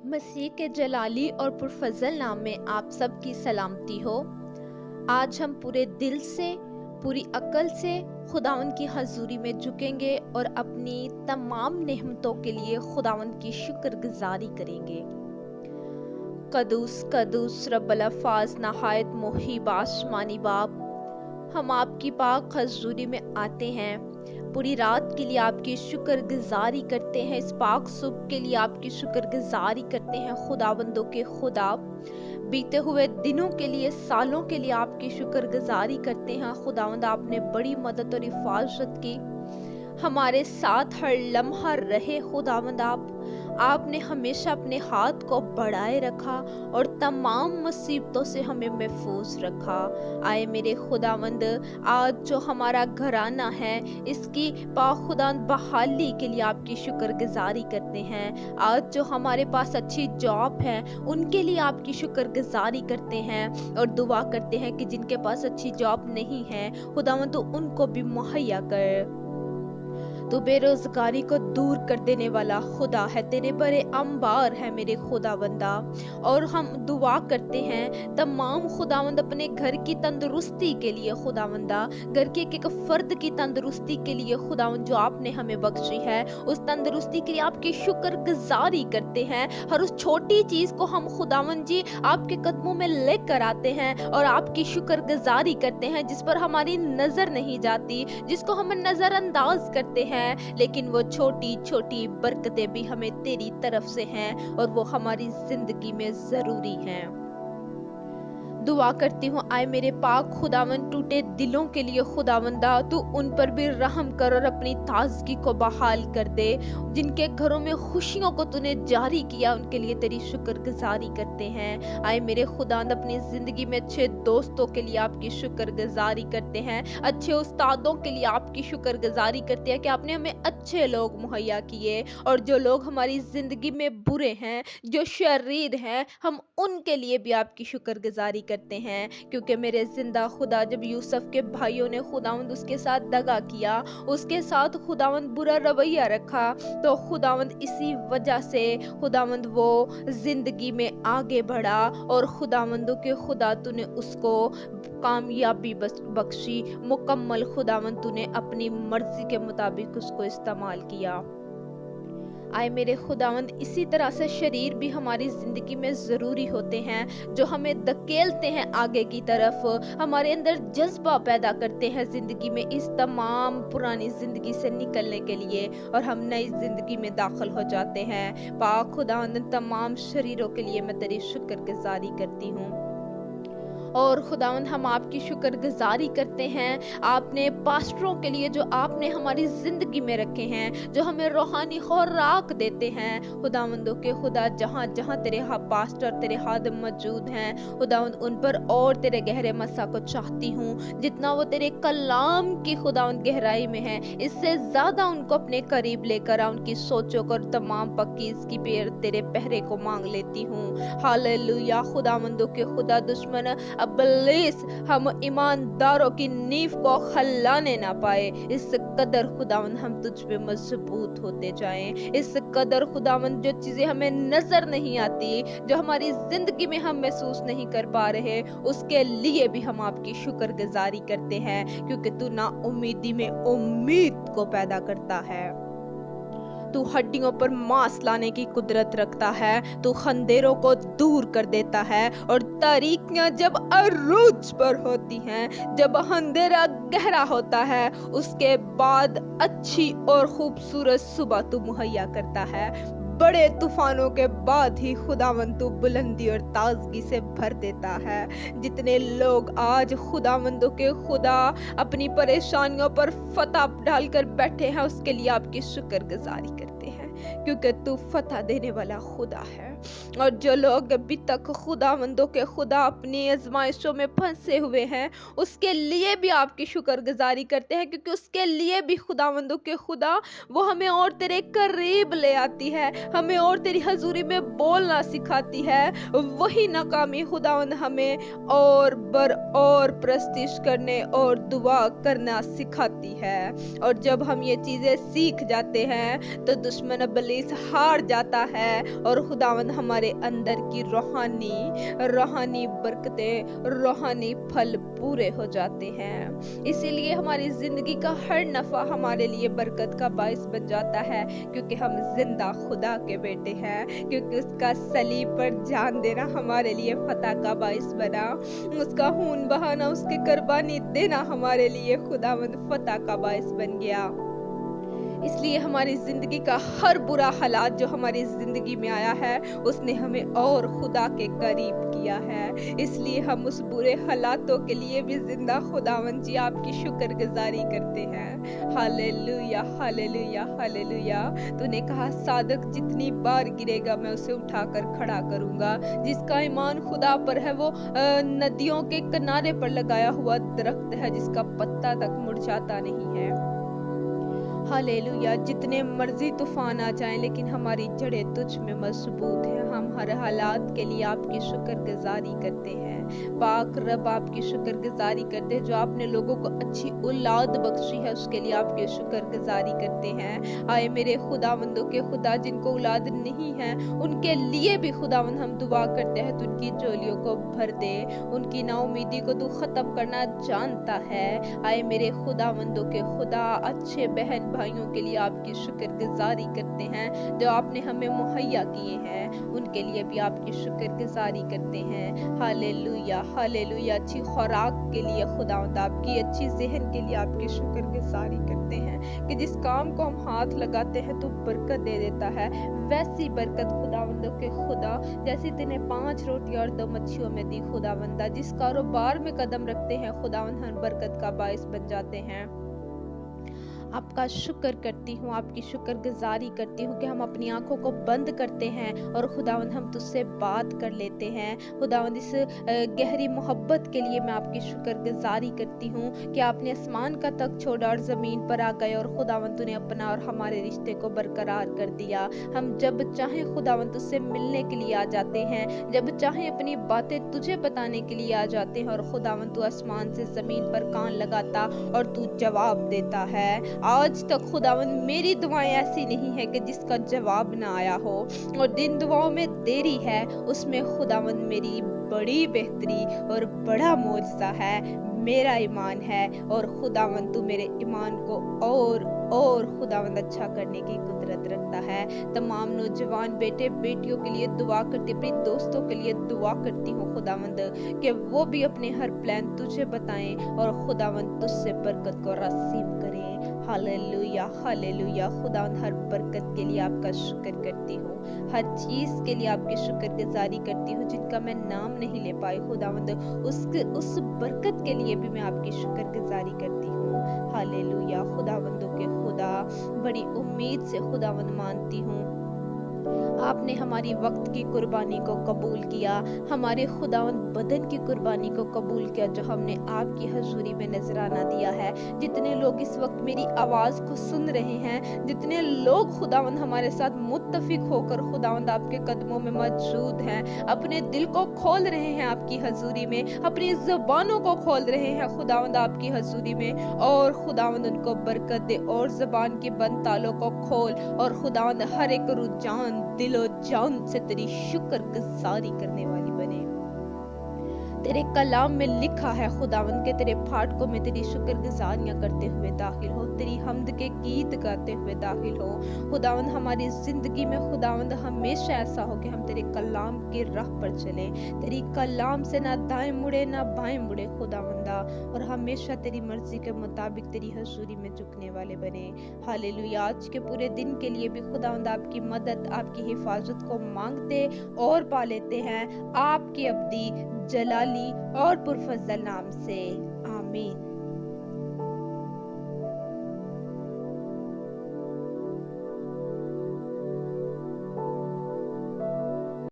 मसीह के जलाली और पुरफजल नाम में आप सब की सलामती हो। आज हम पूरे दिल से, पूरी अकल से खुदावंद की हजूरी में झुकेंगे और अपनी तमाम नेमतों के लिए खुदावंद की शुक्रगुजारी करेंगे। कदूस कदूस रब्बल अल्फाज नहायत मुहीब आसमानी बाप, हम आपकी पाक हजूरी में आते हैं। पूरी रात के लिए आपकी शुक्रगुजारी करते हैं, इस पाक सुबह के लिए आपकी शुक्रगुजारी करते हैं खुदावंदों के खुदा। बीते हुए दिनों के लिए, सालों के लिए आपकी शुक्रगुजारी करते हैं खुदावंद। आपने बड़ी मदद और हिफाजत की, हमारे साथ हर लम्हा रहे खुदावंद। आपने हमेशा अपने हाथ को बढ़ाए रखा और तमाम मुसीबतों से हमें महफूज रखा। आए मेरे खुदावंद, आज जो हमारा घराना है इसकी खुदावंद बहाली के लिए आपकी शुक्रगुजारी करते हैं। आज जो हमारे पास अच्छी जॉब है उनके लिए आपकी शुक्रगुजारी करते हैं और दुआ करते हैं कि जिनके पास अच्छी जॉब नहीं है खुदावंद तो उनको भी मुहैया कर। तो बेरोजगारी को दूर कर देने वाला खुदा है, तेरे बड़े अंबार है मेरे खुदावंदा। और हम दुआ करते हैं तमाम खुदावंद अपने घर की तंदुरुस्ती के लिए खुदावंदा, घर के एक फर्द की तंदुरुस्ती के लिए खुदावंद जो आपने हमें बख्शी है, उस तंदुरुस्ती के लिए आपकी शुक्रगुजारी करते हैं। हर उस छोटी चीज को हम खुदावंद जी आपके कदमों में लेकर आते हैं और आपकी शुक्रगुजारी करते हैं जिस पर हमारी नजर नहीं जाती, जिसको हम नजरअंदाज करते हैं, लेकिन वो छोटी छोटी बरकतें भी हमें तेरी तरफ से हैं और वो हमारी जिंदगी में जरूरी हैं। दुआ करती हूँ आए मेरे पाक खुदावंद टूटे दिलों के लिए खुदावंदा, तू उन पर भी रहम कर और अपनी ताजगी को बहाल कर दे। जिनके घरों में खुशियों को तूने जारी किया उनके लिए तेरी शुक्रगुजारी करते हैं। आए मेरे खुदावंद, अपनी जिंदगी में अच्छे दोस्तों के लिए आपकी शुक्रगुजारी करते हैं, अच्छे उस्तादों के लिए आपकी शुक्रगुजारी करते हैं कि आपने हमें अच्छे लोग मुहैया किए। और जो लोग हमारी जिंदगी में बुरे हैं, जो शरीर हैं, हम उनके लिए भी आपकी शुक्रगुजारी करते हैं। क्योंकि मेरे जिंदा खुदा, जब यूसुफ के भाइयों ने खुदावंद उसके साथ दगा किया, उसके साथ खुदावंद बुरा रवैया रखा, तो खुदावंद इसी वजह से खुदावंद वो जिंदगी में आगे बढ़ा और खुदावंदों के खुदा तूने उसको कामयाबी बख्शी। मुकम्मल खुदावंद तूने अपनी मर्जी के मुताबिक उसको इस्तेमाल किया। आए मेरे खुदावंद, इसी तरह से शरीर भी हमारी जिंदगी में ज़रूरी होते हैं, जो हमें धकेलते हैं आगे की तरफ, हमारे अंदर जज्बा पैदा करते हैं ज़िंदगी में इस तमाम पुरानी ज़िंदगी से निकलने के लिए और हम नई ज़िंदगी में दाखिल हो जाते हैं। पाक खुदावंद, तमाम शरीरों के लिए मैं तेरी शुक्रगुजारी करती हूँ। और खुदावंद, हम आपकी शुक्रगुजारी करते हैं आपने पास्टरों के लिए जो आपने हमारी जिंदगी में रखे हैं, जो हमें रूहानी खुराक देते हैं। खुदावंदों के खुदा, जहाँ जहाँ तेरे पास्टर, तेरे खादिम मौजूद हैं खुदावंद, उन पर और तेरे गहरे मसा को चाहती हूँ। जितना वो तेरे कलाम की खुदावंद गहराई में है, इससे ज्यादा उनको अपने करीब लेकर आ। उनकी सोचों को तमाम पक्कीज की पेड़ तेरे पहरे को मांग लेती हूँ। हालेलुया। खुदावंदों के खुदा, दुश्मन अबलीस हम ईमानदारों की नींव को खल्लाने ना पाए। इस कदर खुदावंद हम तुझ पे मजबूत होते जाएं। इस कदर खुदावंद, जो चीजें हमें नजर नहीं आती, जो हमारी जिंदगी में हम महसूस नहीं कर पा रहे, उसके लिए भी हम आपकी शुक्रगुजारी करते हैं। क्योंकि तू ना उम्मीदी में उम्मीद को पैदा करता है, तू हड्डियों पर मांस लाने की कुदरत रखता है, तू खंदेरों को दूर कर देता है और तारीकियां जब अरूज पर होती हैं, जब अंधेरा गहरा होता है, उसके बाद अच्छी और खूबसूरत सुबह तू मुहैया करता है। बड़े तूफानों के बाद ही खुदावंद तू बुलंदी और ताजगी से भर देता है। जितने लोग आज खुदावंदों के खुदा अपनी परेशानियों पर फतह डालकर बैठे हैं, उसके लिए आपकी शुक्रगुजारी करते हैं, क्योंकि तू फतह देने वाला खुदा है। और जो लोग अभी तक खुदावंदों के खुदा अपनी आजमाइशों में फंसे हुए हैं, उसके लिए भी आपकी शुक्रगुजारी करते हैं, क्योंकि उसके लिए भी खुदावंदों के खुदा वो हमें और तेरे करीब ले आती है, हमें और तेरी हजूरी में बोलना सिखाती है। वही नाकामी खुदावंद हमें और प्रस्तिश करने और दुआ करना सिखाती है। और जब हम ये चीजें सीख जाते हैं तो दुश्मन इब्लीस हार जाता है और खुदावंद हमारे अंदर की रूहानी बरकतें, रूहानी फल पूरे हो जाते हैं। इसीलिए हमारी जिंदगी का हर नफा हमारे लिए बरकत का बायस बन जाता है, क्योंकि हम जिंदा खुदा के बेटे हैं, क्योंकि उसका सलीब पर जान देना हमारे लिए फतह का बायस बना, उसका खून बहाना, उसकी कुर्बानी देना हमारे लिए खुदावंद फतह का बायस बन गया। इसलिए हमारी जिंदगी का हर बुरा हालात जो हमारी जिंदगी में आया है, उसने हमें और खुदा के करीब किया है। इसलिए हम उस बुरे हालातों के लिए भी जिंदा खुदावंद जी आपकी शुक्रगुजारी करते हैं। Hallelujah, hallelujah, hallelujah. तूने कहा सादक जितनी बार गिरेगा मैं उसे उठाकर खड़ा करूंगा। जिसका ईमान खुदा पर है वो नदियों के किनारे पर लगाया हुआ दरख्त है, जिसका पत्ता तक मुरझाता नहीं है। हालेलुया। जितने मर्जी तूफान आ जाएं, लेकिन हमारी जड़ें तुझ में मजबूत है। हम हर हालात के लिए आपकी शुक्रगुजारी करते हैं। पाक रब आपकी शुक्रगुजारी करते हैं। जो आपने लोगों को अच्छी औलाद बख्शी है, उसके लिए आपकी शुक्रगुजारी करते हैं। आए मेरे खुदावंदों के खुदा, जिनको औलाद नहीं है उनके लिए भी खुदावंद हम दुआ करते हैं, तू उनकी झोलियों को भर दे। उनकी नाउमीदी को तू खत्म करना जानता है। आए मेरे खुदावंदों के खुदा, अच्छे बहन भाइयों के लिए आपकी शुक्रगुजारी करते हैं जो आपने हमें मुहैया किए हैं, उनके लिए भी आपकी शुक्रगुजारी करते हैं। Hallelujah, hallelujah. अच्छी खुराक के लिए खुदावंद, आपकी अच्छी ज़हन के लिए आपकी शुक्रगुजारी करते हैं कि जिस काम को हम हाथ लगाते हैं तो बरकत दे देता है। वैसी बरकत खुदावंदों के खुदा, जैसी तूने 5 रोटी और 2 मच्छियों में दी खुदावंदा, जिस कारोबार में कदम रखते हैं खुदावंद, हर बरकत का बायस बन जाते हैं। आपका शुक्र करती हूँ, आपकी शुक्रगुजारी करती हूँ कि हम अपनी आंखों को बंद करते हैं और खुदावंद हम तुझसे बात कर लेते हैं। खुदावंद इस गहरी मोहब्बत के लिए मैं आपकी शुक्रगुजारी करती हूँ कि आपने आसमान का तख्त छोड़ा और ज़मीन पर आ गए और खुदावंद तूने अपना और हमारे रिश्ते को बरकरार कर दिया। हम जब चाहें खुदावंद तुझसे मिलने के लिए आ जाते हैं, जब चाहें अपनी बातें तुझे बताने के लिए आ जाते हैं और खुदावंद तू आसमान से ज़मीन पर कान लगाता और तू जवाब देता है। आज तक खुदावंद मेरी दुआएं ऐसी नहीं है कि जिसका जवाब ना आया हो, और जिन दुआओं में देरी है उसमें खुदावंद मेरी बड़ी बेहतरी और बड़ा मौजज़ा है। मेरा ईमान है और खुदावंद तू मेरे ईमान को और खुदावंद अच्छा करने की कुदरत रखता है। तमाम नौजवान बेटे बेटियों के लिए दुआ करती, अपने दोस्तों के लिए दुआ करती हूँ खुदावंद कि वो भी अपने हर प्लान तुझे बताएं और खुदावंद तुझसे बरकत को रसीब करें। Hallelujah, hallelujah. खुदावंद हर बरकत के लिए आपका शुक्र करती हूँ, हर चीज के लिए आपकी शुक्रगुजारी करती हूँ जिनका मैं नाम नहीं ले पाई खुदावंद, उस बरकत के लिए भी मैं आपकी शुक्रगुजारी करती हूँ। हालेलुया। खुदावंदों के खुदा, बड़ी उम्मीद से खुदावंद मानती हूँ आपने हमारी वक्त की कुर्बानी को कबूल किया, हमारे खुदावंद बदन की कुर्बानी को कबूल किया जो हमने आपकी हजूरी में नजराना दिया है। जितने लोग इस वक्त मेरी आवाज को सुन रहे हैं, जितने लोग खुदावंद हमारे साथ मुत्तफिक होकर खुदावंद आपके कदमों में मौजूद हैं, अपने दिल को खोल रहे हैं आपकी हजूरी में, अपनी जबानों को खोल रहे हैं खुदावंद आपकी हजूरी में, और खुदावंद उनको बरकत दे और जबान की बंद तालों को खोल, और खुदावंद हर एक रुझान दिलो जान से तेरी शुक्रगुजारी करने वाली बने। तेरे कलाम में लिखा है खुदावंद के तेरे फाटकों में तेरी शुक्रगुजारियां करते हुए दाखिल हो, तेरी हमद के गीत गाते हुए दाखिल हो। खुदावंद हमारी जिंदगी में खुदावंद हमेशा ऐसा हो कि हम तेरे कलाम की राह पर चलें, तेरी कलाम से ना दाएं मुड़े ना बाएं मुड़े खुदावंदा, और हमेशा तेरी मर्जी के मुताबिक तेरी हजूरी में झुकने वाले बने। हालेलुया। आज के पूरे दिन के लिए भी खुदावंद आपकी मदद, आपकी हिफाजत को मांगते और पा लेते हैं आपकी अब्दी जलाली और पुरफजल नाम से। आमीन।